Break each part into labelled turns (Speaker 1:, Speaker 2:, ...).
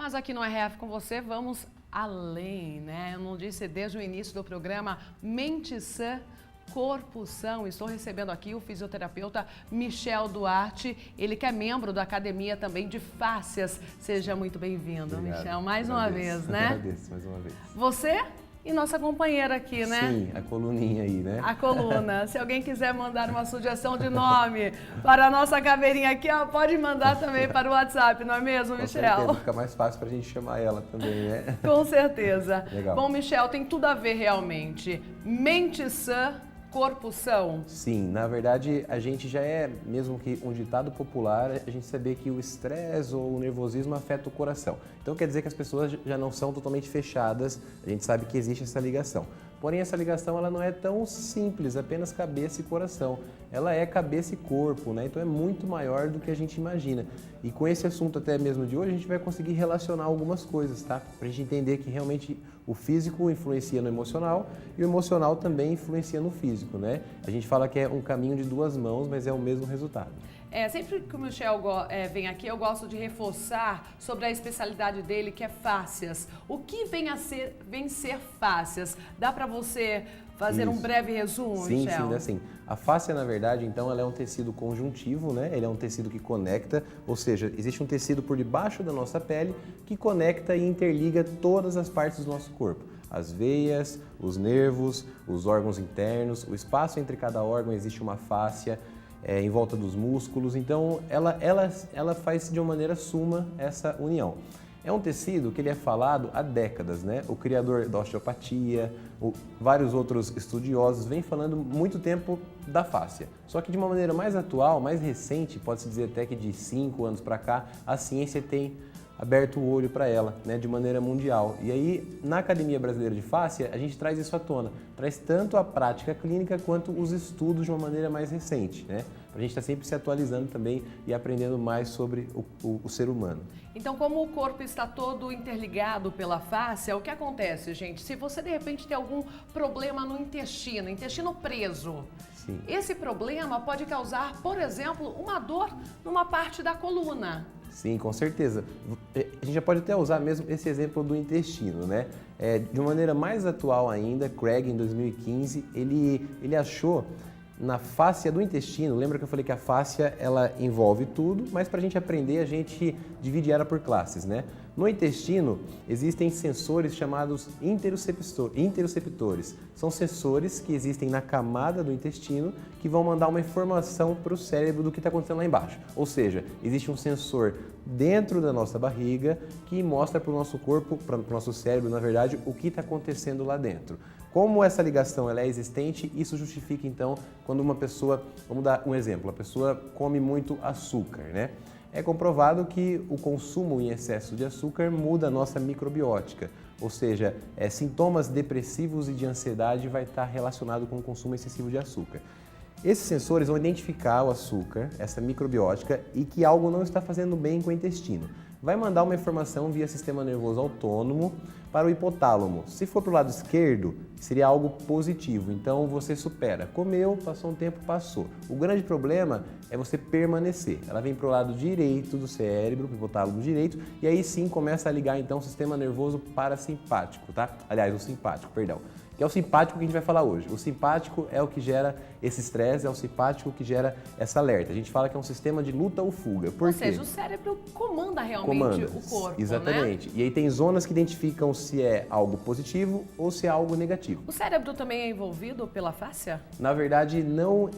Speaker 1: Mas aqui no RF com você vamos além, né? Eu não disse desde o início do programa Mente Sã, Corpo São. Estou recebendo aqui o fisioterapeuta Michel Duarte, ele que é membro da Academia também de Fáscias. Seja muito bem-vindo, Michel, mais uma vez, né?
Speaker 2: Agradeço mais uma vez.
Speaker 1: Você e nossa companheira aqui, né?
Speaker 2: Sim, a coluninha aí, né?
Speaker 1: A coluna. Se alguém quiser mandar uma sugestão de nome para a nossa caveirinha aqui, ó, pode mandar também para o WhatsApp, não é mesmo, Michel?
Speaker 2: Com certeza, fica mais fácil para a gente chamar ela também, né?
Speaker 1: Com certeza.
Speaker 2: Legal.
Speaker 1: Bom, Michel, tem tudo a ver realmente. Mente sã, corpo são.
Speaker 2: Sim, na verdade a gente já é, mesmo que um ditado popular, a gente saber que o estresse ou o nervosismo afeta o coração. Então quer dizer que as pessoas já não são totalmente fechadas, a gente sabe que existe essa ligação. Porém, essa ligação ela não é tão simples, apenas cabeça e coração. Ela é cabeça e corpo, né? Então é muito maior do que a gente imagina. E com esse assunto até mesmo de hoje, a gente vai conseguir relacionar algumas coisas, tá? Pra gente entender que realmente o físico influencia no emocional e o emocional também influencia no físico, né? A gente fala que é um caminho de duas mãos, mas é o mesmo resultado.
Speaker 1: Sempre que o Michel vem aqui, eu gosto de reforçar sobre a especialidade dele, que é fáscias. O que vem ser fáscias? Dá para você fazer um breve resumo,
Speaker 2: sim,
Speaker 1: Michel?
Speaker 2: Sim, assim. A fáscia, na verdade, então, ela é um tecido conjuntivo, né? Ele é um tecido que conecta, ou seja, existe um tecido por debaixo da nossa pele que conecta e interliga todas as partes do nosso corpo. As veias, os nervos, os órgãos internos, o espaço entre cada órgão existe uma fáscia. Em volta dos músculos, então ela faz de uma maneira suma essa união. É um tecido que ele é falado há décadas, né? O criador da osteopatia, vários outros estudiosos vêm falando muito tempo da fáscia. Só que de uma maneira mais atual, mais recente, pode-se dizer até que de 5 anos para cá, a ciência tem aberto o olho para ela, né, de maneira mundial. E aí, na Academia Brasileira de Fáscia, a gente traz isso à tona. Traz tanto a prática clínica quanto os estudos de uma maneira mais recente, né? Para a gente estar sempre se atualizando também e aprendendo mais sobre o ser humano.
Speaker 1: Então, como o corpo está todo interligado pela fáscia, o que acontece, gente? Se você, de repente, tem algum problema no intestino preso,
Speaker 2: sim,
Speaker 1: esse problema pode causar, por exemplo, uma dor numa parte da coluna.
Speaker 2: Sim, com certeza. A gente já pode até usar mesmo esse exemplo do intestino, né? De uma maneira mais atual ainda, Craig, em 2015, ele achou na fáscia do intestino, lembra que eu falei que a fáscia ela envolve tudo, mas para a gente aprender a gente divide ela por classes, né? No intestino existem sensores chamados interoceptores. São sensores que existem na camada do intestino que vão mandar uma informação para o cérebro do que está acontecendo lá embaixo. Ou seja, existe um sensor dentro da nossa barriga que mostra para o nosso corpo, para o nosso cérebro, na verdade, o que está acontecendo lá dentro. Como essa ligação ela é existente, isso justifica então quando uma pessoa, vamos dar um exemplo, a pessoa come muito açúcar, né? É comprovado que o consumo em excesso de açúcar muda a nossa microbiótica, ou seja, sintomas depressivos e de ansiedade vai estar relacionado com o consumo excessivo de açúcar. Esses sensores vão identificar o açúcar, essa microbiótica, e que algo não está fazendo bem com o intestino. Vai mandar uma informação via sistema nervoso autônomo para o hipotálamo. Se for para o lado esquerdo, seria algo positivo, então você supera. Comeu, passou um tempo, passou. O grande problema é você permanecer. Ela vem para o lado direito do cérebro, para o hipotálamo direito, e aí sim começa a ligar então o sistema nervoso parasimpático, tá? Aliás, o simpático, perdão. Que é o simpático que a gente vai falar hoje. O simpático é o que gera esse estresse, é o simpático que gera essa alerta. A gente fala que é um sistema de luta ou fuga. Por quê?
Speaker 1: Ou seja, o cérebro comanda realmente o corpo,
Speaker 2: exatamente.
Speaker 1: né?
Speaker 2: E aí tem zonas que identificam se é algo positivo ou se é algo negativo.
Speaker 1: O cérebro também é envolvido pela fáscia?
Speaker 2: Na verdade, não,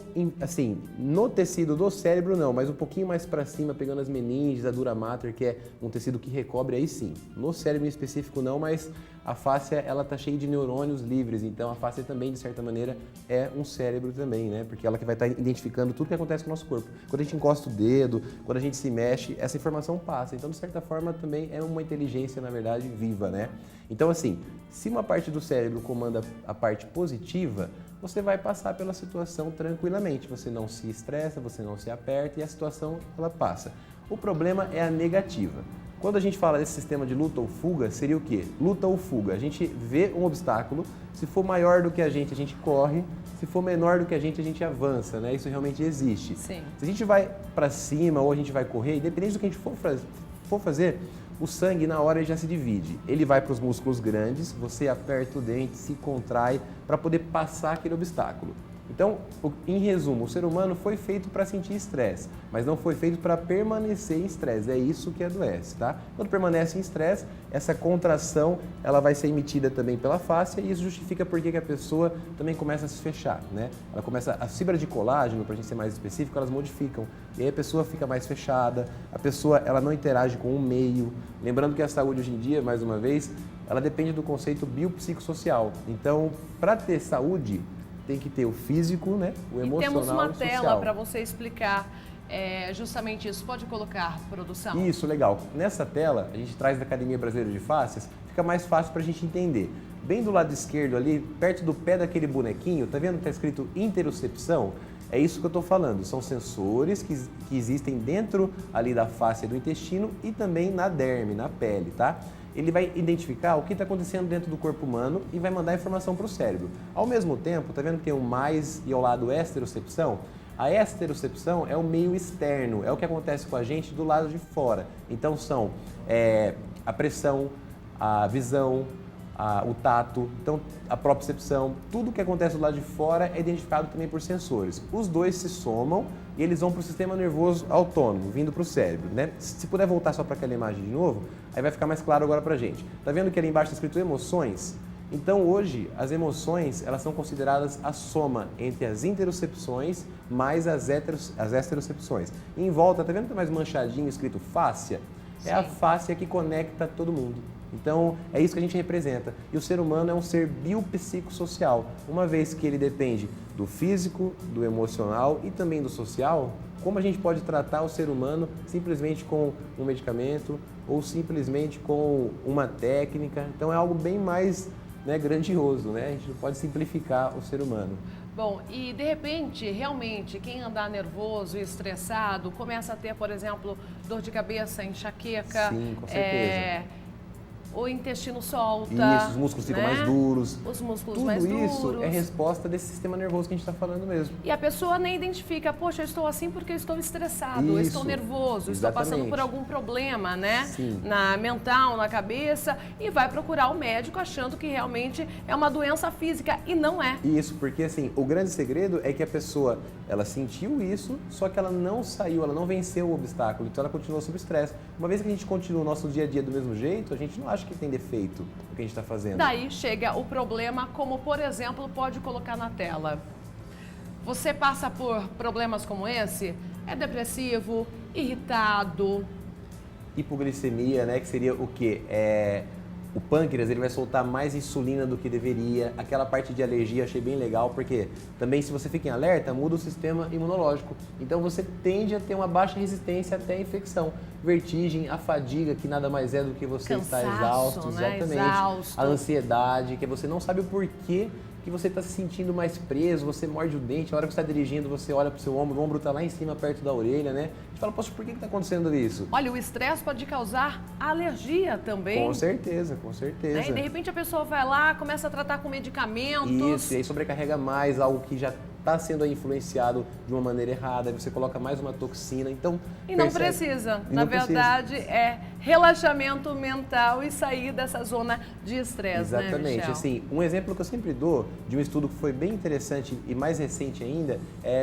Speaker 2: assim, no tecido do cérebro não, mas um pouquinho mais para cima, pegando as meninges, a dura mater, que é um tecido que recobre, aí sim. No cérebro em específico não, mas a fáscia, ela tá cheia de neurônios livres, então a fáscia também, de certa maneira, é um cérebro também, né? Porque ela que vai estar identificando tudo que acontece com o nosso corpo. Quando a gente encosta o dedo, quando a gente se mexe, essa informação passa. Então, de certa forma, também é uma inteligência, na verdade, viva, né? Então, assim, se uma parte do cérebro comanda a parte positiva, você vai passar pela situação tranquilamente. Você não se estressa, você não se aperta e a situação, ela passa. O problema é a negativa. Quando a gente fala desse sistema de luta ou fuga, seria o quê? Luta ou fuga. A gente vê um obstáculo, se for maior do que a gente corre, se for menor do que a gente avança, né? Isso realmente existe.
Speaker 1: Sim.
Speaker 2: Se a gente vai para cima ou a gente vai correr, independente do que a gente for fazer, o sangue na hora ele já se divide. Ele vai para os músculos grandes, você aperta o dente, se contrai para poder passar aquele obstáculo. Então, em resumo, o ser humano foi feito para sentir estresse, mas não foi feito para permanecer em estresse. É isso que adoece, tá? Quando permanece em estresse, essa contração ela vai ser emitida também pela face e isso justifica porque que a pessoa também começa a se fechar, né? Ela começa, as fibras de colágeno, para a gente ser mais específico, elas modificam. E aí a pessoa fica mais fechada, a pessoa ela não interage com o meio. Lembrando que a saúde hoje em dia, mais uma vez, ela depende do conceito biopsicossocial. Então, para ter saúde, tem que ter o físico, né? O emocional e o social.
Speaker 1: E temos uma tela para você explicar justamente isso. Pode colocar, produção?
Speaker 2: Isso, legal. Nessa tela, a gente traz da Academia Brasileira de Fáscias, fica mais fácil para a gente entender. Bem do lado esquerdo ali, perto do pé daquele bonequinho, tá vendo que está escrito interocepção? É isso que eu estou falando, são sensores que existem dentro ali da face do intestino e também na derme, na pele, tá? Ele vai identificar o que está acontecendo dentro do corpo humano e vai mandar informação para o cérebro. Ao mesmo tempo, tá vendo que tem o mais e ao lado exterocepção? A exterocepção é o meio externo, é o que acontece com a gente do lado de fora. Então são a pressão, a visão, o tato, então a propriocepção, tudo que acontece do lado de fora é identificado também por sensores. Os dois se somam e eles vão para o sistema nervoso autônomo, vindo para o cérebro, né? Se puder voltar só para aquela imagem de novo, aí vai ficar mais claro agora para a gente. Tá vendo que ali embaixo está escrito emoções? Então hoje as emoções elas são consideradas a soma entre as interocepções mais as exterocepções. E em volta, tá vendo que tá mais manchadinho escrito fáscia? É a fáscia que conecta todo mundo. Então, é isso que a gente representa. E o ser humano é um ser biopsicossocial. Uma vez que ele depende do físico, do emocional e também do social, como a gente pode tratar o ser humano simplesmente com um medicamento ou simplesmente com uma técnica? Então, é algo bem mais grandioso, né? A gente não pode simplificar o ser humano.
Speaker 1: Bom, e de repente, realmente, quem andar nervoso e estressado começa a ter, por exemplo, dor de cabeça, enxaqueca.
Speaker 2: Sim, com certeza.
Speaker 1: O intestino solta.
Speaker 2: Isso, os músculos ficam mais duros.
Speaker 1: Os músculos mais duros.
Speaker 2: Tudo isso é resposta desse sistema nervoso que a gente está falando mesmo.
Speaker 1: E a pessoa nem identifica, poxa, eu estou assim porque eu estou estressado, eu estou nervoso, estou passando por algum problema, né?
Speaker 2: Sim.
Speaker 1: Na mental, na cabeça, e vai procurar o médico achando que realmente é uma doença física e não é.
Speaker 2: Isso, porque assim, o grande segredo é que a pessoa, ela sentiu isso, só que ela não saiu, ela não venceu o obstáculo, então ela continuou sob estresse. Uma vez que a gente continua o nosso dia a dia do mesmo jeito, a gente não acha que tem defeito o que a gente está fazendo.
Speaker 1: Daí chega o problema, como por exemplo, pode colocar na tela. Você passa por problemas como esse? É depressivo, irritado.
Speaker 2: Hipoglicemia, né? Que seria o quê? O pâncreas ele vai soltar mais insulina do que deveria. Aquela parte de alergia achei bem legal, porque também se você fica em alerta, muda o sistema imunológico. Então você tende a ter uma baixa resistência até a infecção. Vertigem, a fadiga, que nada mais é do que você estar exausto,
Speaker 1: né?
Speaker 2: exatamente.
Speaker 1: Exausto.
Speaker 2: A ansiedade, que você não sabe o porquê que você está se sentindo mais preso, você morde o dente, a hora que você está dirigindo, você olha para o seu ombro, o ombro está lá em cima, perto da orelha, né? A gente fala, poxa, por que está acontecendo isso?
Speaker 1: Olha, o estresse pode causar alergia também.
Speaker 2: Com certeza, com certeza.
Speaker 1: E de repente a pessoa vai lá, começa a tratar com medicamentos.
Speaker 2: Isso, e aí sobrecarrega mais algo que já está sendo influenciado de uma maneira errada, aí você coloca mais uma toxina, então...
Speaker 1: E não precisa. Na verdade, é relaxamento mental e sair dessa zona de estresse, né,
Speaker 2: exatamente.
Speaker 1: Michel?
Speaker 2: Assim, um exemplo que eu sempre dou de um estudo que foi bem interessante e mais recente ainda,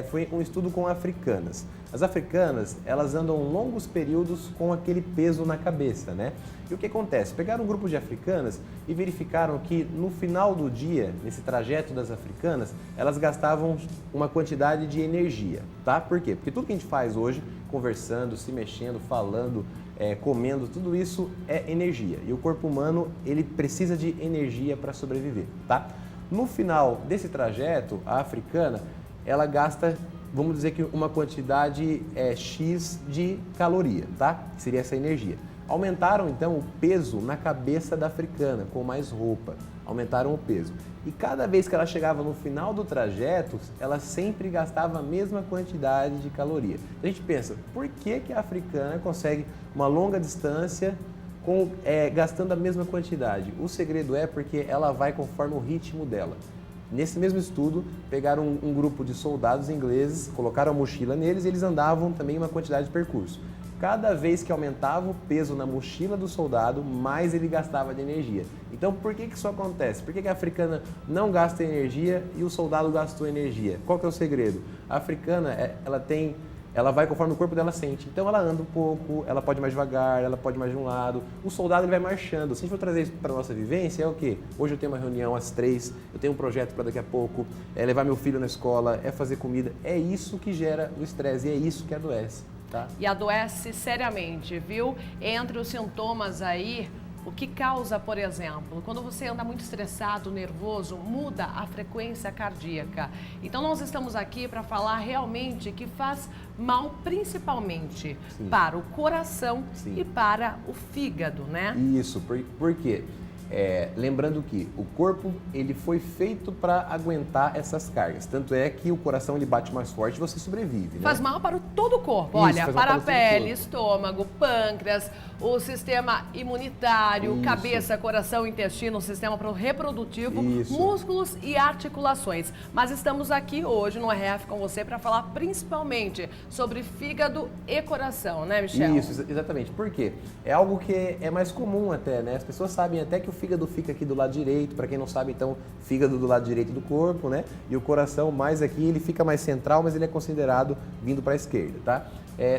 Speaker 2: foi um estudo com africanas. As africanas, elas andam longos períodos com aquele peso na cabeça, né? E o que acontece? Pegaram um grupo de africanas e verificaram que no final do dia, nesse trajeto das africanas, elas gastavam uma quantidade de energia, tá? Por quê? Porque tudo que a gente faz hoje, conversando, se mexendo, falando, comendo, tudo isso é energia. E o corpo humano, ele precisa de energia para sobreviver, tá? No final desse trajeto, a africana, ela gasta, vamos dizer que uma quantidade X de caloria, tá? Que seria essa energia. Aumentaram então o peso na cabeça da africana, com mais roupa. Aumentaram o peso. E cada vez que ela chegava no final do trajeto, ela sempre gastava a mesma quantidade de caloria. A gente pensa, por que a africana consegue uma longa distância gastando a mesma quantidade? O segredo é porque ela vai conforme o ritmo dela. Nesse mesmo estudo, pegaram um grupo de soldados ingleses, colocaram a mochila neles e eles andavam também uma quantidade de percurso. cada vez que aumentava o peso na mochila do soldado, mais ele gastava de energia. Então, por que isso acontece? Por que a africana não gasta energia e o soldado gastou energia? Qual que é o segredo? A africana, ela vai conforme o corpo dela sente. Então, ela anda um pouco, ela pode ir mais devagar, ela pode ir mais de um lado. O soldado, ele vai marchando. Se a gente for trazer isso para a nossa vivência, é o quê? Hoje eu tenho uma reunião às 3, eu tenho um projeto para daqui a pouco, é levar meu filho na escola, é fazer comida. É isso que gera o estresse e é isso que adoece. Tá?
Speaker 1: E adoece seriamente, viu? Entre os sintomas aí, o que causa, por exemplo, quando você anda muito estressado, nervoso, muda a frequência cardíaca. Então nós estamos aqui para falar realmente que faz mal principalmente para o coração e para o fígado, né?
Speaker 2: Isso, por quê? Lembrando que o corpo ele foi feito para aguentar essas cargas. Tanto é que o coração ele bate mais forte e você sobrevive. Né?
Speaker 1: Faz mal para todo o corpo.
Speaker 2: Isso,
Speaker 1: olha, para a pele, estômago, pâncreas, o sistema imunitário, cabeça, coração, intestino, o sistema reprodutivo, músculos e articulações. Mas estamos aqui hoje no RF com você para falar principalmente sobre fígado e coração, né, Michel?
Speaker 2: Isso, exatamente. Por quê? É algo que é mais comum até, né? As pessoas sabem até que o fígado fica aqui do lado direito, para quem não sabe, então, fígado do lado direito do corpo, né? E o coração mais aqui, ele fica mais central, mas ele é considerado vindo para a esquerda, tá?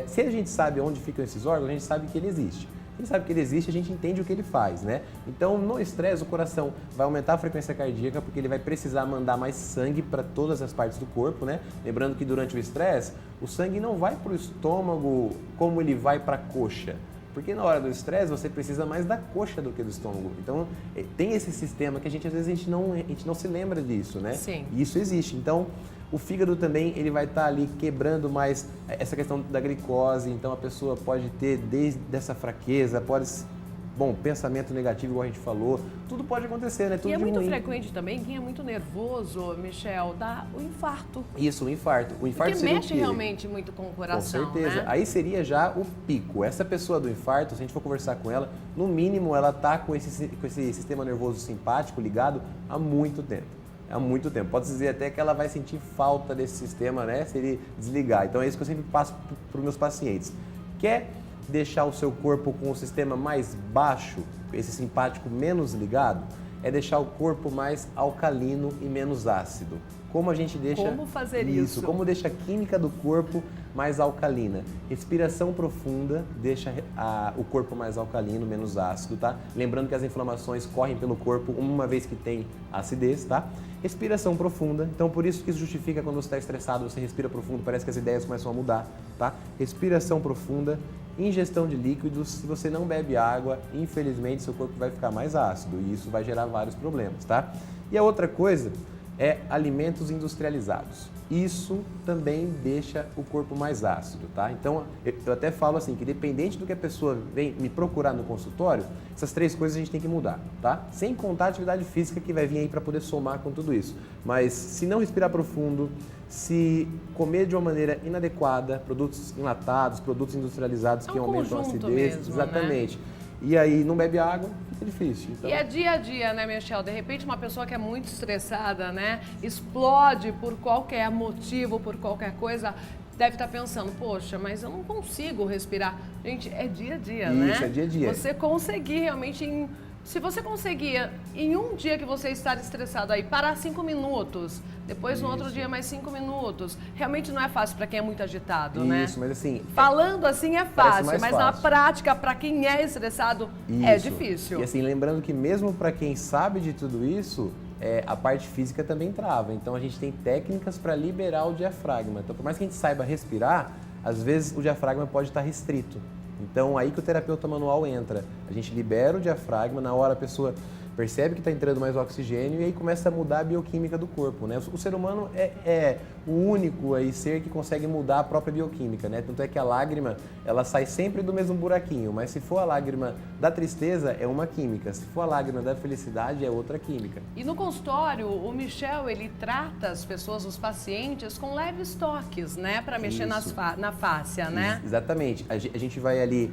Speaker 2: Se a gente sabe onde ficam esses órgãos, a gente sabe que ele existe. A gente sabe que ele existe, a gente entende o que ele faz, né? Então, no estresse, o coração vai aumentar a frequência cardíaca porque ele vai precisar mandar mais sangue para todas as partes do corpo, né? Lembrando que durante o estresse, o sangue não vai para o estômago como ele vai para a coxa. Porque na hora do estresse você precisa mais da coxa do que do estômago. Então tem esse sistema que às vezes a gente não se lembra disso, né?
Speaker 1: Sim.
Speaker 2: E isso existe. Então o fígado também ele vai estar ali quebrando mais essa questão da glicose. Então a pessoa pode ter desde essa fraqueza, pensamento negativo, igual a gente falou, tudo pode acontecer, né? Tudo
Speaker 1: e é muito
Speaker 2: ruim.
Speaker 1: frequente também, quem é muito nervoso, Michel, dá o infarto.
Speaker 2: Isso, o infarto. O infarto
Speaker 1: porque
Speaker 2: seria
Speaker 1: mexe realmente muito com o coração,
Speaker 2: com certeza.
Speaker 1: né?
Speaker 2: Aí seria já o pico. Essa pessoa do infarto, se a gente for conversar com ela, no mínimo ela está com esse sistema nervoso simpático ligado há muito tempo. Há muito tempo. Pode dizer até que ela vai sentir falta desse sistema, né? Se ele desligar. Então é isso que eu sempre passo para os meus pacientes. Quer deixar o seu corpo com o sistema mais baixo, esse simpático menos ligado, é deixar o corpo mais alcalino e menos ácido. Como a gente deixa...
Speaker 1: Como fazer isso?
Speaker 2: Como deixa a química do corpo mais alcalina. Respiração profunda deixa o corpo mais alcalino, menos ácido, tá? Lembrando que as inflamações correm pelo corpo uma vez que tem acidez, tá? Respiração profunda, então por isso que isso justifica quando você está estressado, você respira profundo, parece que as ideias começam a mudar, tá? Respiração profunda, ingestão de líquidos, se você não bebe água, infelizmente seu corpo vai ficar mais ácido e isso vai gerar vários problemas, tá? E a outra coisa é alimentos industrializados. Isso também deixa o corpo mais ácido, tá? Então, eu até falo assim, que dependente do que a pessoa vem me procurar no consultório, essas 3 coisas a gente tem que mudar, tá? Sem contar a atividade física que vai vir aí para poder somar com tudo isso. Mas se não respirar profundo, se comer de uma maneira inadequada, produtos enlatados, produtos industrializados que aumentam a acidez,
Speaker 1: mesmo,
Speaker 2: exatamente.
Speaker 1: Né?
Speaker 2: E aí não bebe água, fica difícil. Então...
Speaker 1: E é dia a dia, né, Michel? De repente uma pessoa que é muito estressada, né, explode por qualquer motivo, por qualquer coisa, deve estar pensando, poxa, mas eu não consigo respirar. Gente, é dia a dia, né?
Speaker 2: Isso, é dia a dia.
Speaker 1: Você conseguir realmente... Se você conseguir, em um dia que você está estressado aí, parar 5 minutos, depois no outro dia mais 5 minutos, realmente não é fácil para quem é muito agitado, né?
Speaker 2: Isso, mas assim...
Speaker 1: Falando assim é fácil, mas na prática, para quem é estressado, é difícil.
Speaker 2: E assim, lembrando que mesmo para quem sabe de tudo isso, a parte física também trava. Então a gente tem técnicas para liberar o diafragma. Então por mais que a gente saiba respirar, às vezes o diafragma pode estar restrito. Então, aí que o terapeuta manual entra. A gente libera o diafragma, na hora a pessoa percebe que está entrando mais oxigênio e aí começa a mudar a bioquímica do corpo, né? O ser humano é o único aí ser que consegue mudar a própria bioquímica, né? Tanto é que a lágrima, ela sai sempre do mesmo buraquinho, mas se for a lágrima da tristeza, é uma química. Se for a lágrima da felicidade, é outra química.
Speaker 1: E no consultório, o Michel, ele trata as pessoas, os pacientes, com leves toques, né? Para mexer na fáscia, né?
Speaker 2: Exatamente. A gente vai ali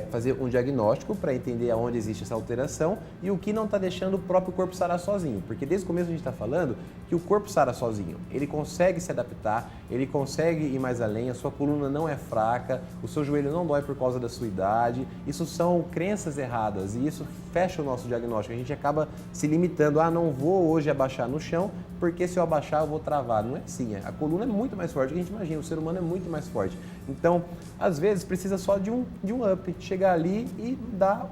Speaker 2: fazer um diagnóstico para entender aonde existe essa alteração e o que não está deixando o próprio corpo sarar sozinho. Porque desde o começo a gente está falando que o corpo sara sozinho. Ele consegue se adaptar, ele consegue ir mais além, a sua coluna não é fraca, o seu joelho não dói por causa da sua idade. Isso são crenças erradas e isso fecha o nosso diagnóstico. A gente acaba se limitando, não vou hoje abaixar no chão, porque se eu abaixar eu vou travar. Não é assim, a coluna é muito mais forte do que a gente imagina, o ser humano é muito mais forte. Então, às vezes, precisa só de um up, chegar ali e dar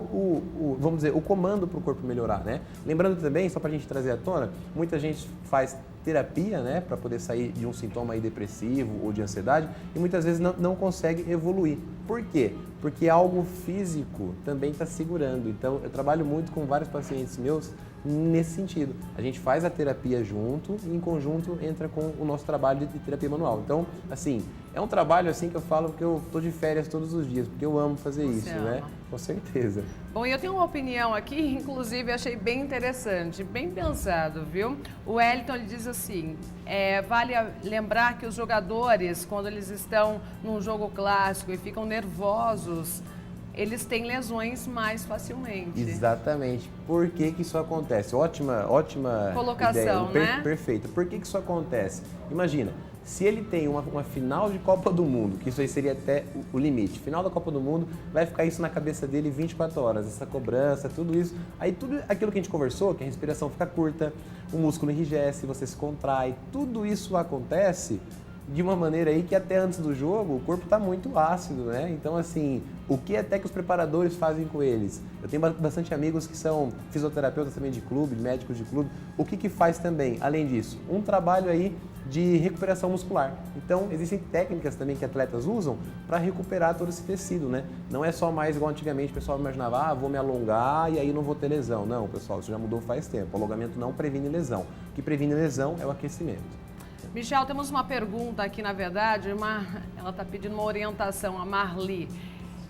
Speaker 2: vamos dizer, o comando para o corpo melhorar, né? Lembrando também, só para a gente trazer à tona, muita gente faz terapia, né, para poder sair de um sintoma aí depressivo ou de ansiedade e muitas vezes não consegue evoluir. Por quê? Porque algo físico também está segurando. Então, eu trabalho muito com vários pacientes meus nesse sentido. A gente faz a terapia junto e em conjunto entra com o nosso trabalho de terapia manual. Então, assim, é um trabalho assim que eu falo que eu tô de férias todos os dias, porque eu amo fazer isso, né? Com certeza.
Speaker 1: Bom, eu tenho uma opinião aqui, inclusive achei bem interessante, bem pensado, viu? O Wellington ele diz assim, vale lembrar que os jogadores, quando eles estão num jogo clássico e ficam nervosos, eles têm lesões mais facilmente.
Speaker 2: Exatamente. Por que que isso acontece? Ótima
Speaker 1: colocação,
Speaker 2: ideia.
Speaker 1: né?
Speaker 2: Perfeito. Por que que isso acontece? Imagina, se ele tem uma final de Copa do Mundo, que isso aí seria até o limite, final da Copa do Mundo, vai ficar isso na cabeça dele 24 horas, essa cobrança, tudo isso. Aí tudo aquilo que a gente conversou, que a respiração fica curta, o músculo enrijece, você se contrai, tudo isso acontece de uma maneira aí que até antes do jogo o corpo está muito ácido, né? Então, assim, o que até que os preparadores fazem com eles? Eu tenho bastante amigos que são fisioterapeutas também de clube, médicos de clube. O que que faz também, além disso? Um trabalho aí de recuperação muscular. Então, existem técnicas também que atletas usam para recuperar todo esse tecido, né? Não é só mais igual antigamente, o pessoal imaginava, vou me alongar e aí não vou ter lesão. Não, pessoal, isso já mudou faz tempo. O alongamento não previne lesão. O que previne lesão é o aquecimento.
Speaker 1: Michel, temos uma pergunta aqui, na verdade, ela está pedindo uma orientação, a Marli.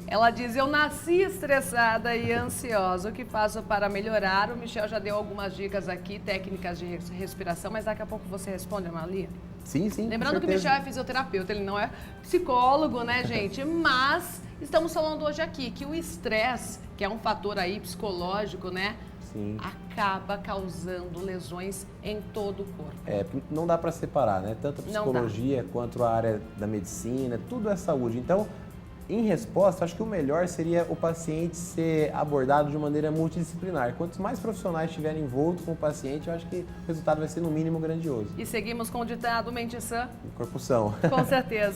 Speaker 1: Ela diz, eu nasci estressada e ansiosa, o que faço para melhorar? O Michel já deu algumas dicas aqui, técnicas de respiração, mas daqui a pouco você responde, Marli?
Speaker 2: Sim.
Speaker 1: Lembrando que o Michel é fisioterapeuta, ele não é psicólogo, né, gente? Mas estamos falando hoje aqui que o estresse, que é um fator aí psicológico, né?
Speaker 2: Sim.
Speaker 1: Acaba causando lesões em todo o corpo.
Speaker 2: Não dá para separar, né? Tanto a psicologia quanto a área da medicina, tudo é saúde. Então, em resposta, acho que o melhor seria o paciente ser abordado de maneira multidisciplinar. Quantos mais profissionais estiverem envoltos com o paciente, eu acho que o resultado vai ser no mínimo grandioso.
Speaker 1: E seguimos com o ditado Mente Sã?
Speaker 2: Corpo são.
Speaker 1: Com certeza.